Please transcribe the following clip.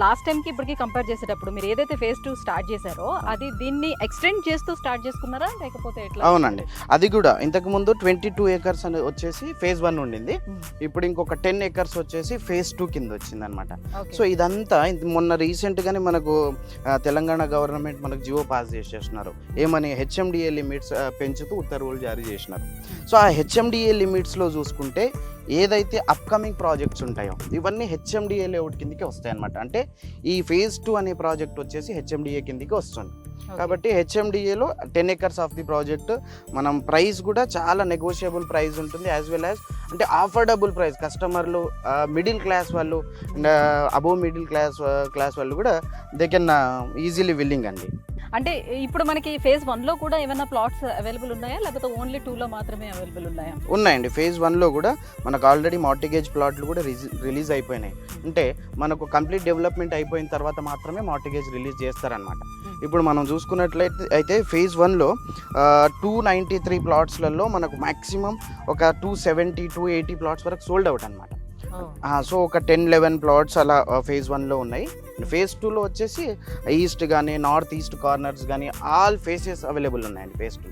Last టైంకి ఇప్పటికి compare చేసేటప్పుడు మీరు ఏదైతే ఫేజ్ 2 స్టార్ట్ చేశారో అది దీన్ని ఎక్స్టెండ్ చేస్తూ స్టార్ట్ చేసుకున్నారా లేకపోతే ఎట్లా? అవునండి, అది కూడా ఇంతకు ముందు 22 ఏకర్స్ అని వచ్చేసి ఫేజ్ 1 ఉండింది. ఇప్పుడు ఇంకొక 10 ఏకర్స్ వచ్చేసి ఫేజ్ 2 కింద వచ్చింది అనమాట. సో ఇదంతా మొన్న రీసెంట్గానే మనకు తెలంగాణ గవర్నమెంట్ మనకు జియో పాస్ చేసేసినారు. ఏమని హెచ్ఎండిఏ లిమిట్స్ పెంచుతూ ఉత్తర్వులు జారీ చేసినారు. సో ఆ హెచ్ఎండిఏ లిమిట్స్లో చూసుకుంటే ఏదైతే అప్కమింగ్ ప్రాజెక్ట్స్ ఉంటాయో ఇవన్నీ హెచ్ఎండిఏ లేఅవుట్ కిందకి వస్తాయి అనమాట. అంటే ఈ ఫేజ్ 2 అనే ప్రాజెక్ట్ వచ్చేసి హెచ్ఎండిఏ కిందకి వస్తుంది. కాబట్టి హెచ్ఎండిఏలో 10 ఏకర్స్ ఆఫ్ ది ప్రాజెక్ట్ మనం ప్రైస్ కూడా చాలా నెగోషియబుల్ ప్రైస్ ఉంటుంది, యాజ్ వెల్ యాజ్ అంటే ఆఫర్డబుల్ ప్రైస్. కస్టమర్లు మిడిల్ క్లాస్ వాళ్ళు అండ్ అబోవ్ మిడిల్ క్లాస్ వాళ్ళు కూడా దే కెన్ ఈజీలీ విల్లింగ్ అండి. అంటే ఇప్పుడు మనకి ఫేజ్ 1లో కూడా ఏమైనా ప్లాట్స్ అవైలబుల్ ఉన్నాయా లేకపోతే ఓన్లీ 2లో మాత్రమే అవైలబుల్ ఉన్నాయా? ఉన్నాయండి, ఫేజ్ 1లో కూడా మనకు ఆల్రెడీ మార్టిగేజ్ ప్లాట్లు కూడా రిలీజ్ అయిపోయినాయి. అంటే మనకు కంప్లీట్ డెవలప్మెంట్ అయిపోయిన తర్వాత మాత్రమే మార్టిగేజ్ రిలీజ్ చేస్తారనమాట. ఇప్పుడు మనం చూసుకున్నట్లయితే ఫేజ్ 1లో 293 ప్లాట్స్లలో మనకు మ్యాక్సిమం ఒక 280 ప్లాట్స్ వరకు సోల్డ్ అవుట్ అనమాట. సో ఒక 10-11 ప్లాట్స్ అలా ఫేజ్ 1లో ఉన్నాయి. ఫేజ్ 2లో వచ్చేసి ఈస్ట్ కానీ నార్త్ ఈస్ట్ కార్నర్స్ కానీ ఆల్ ఫేసెస్ అవైలబుల్ ఉన్నాయండి ఫేజ్ 2.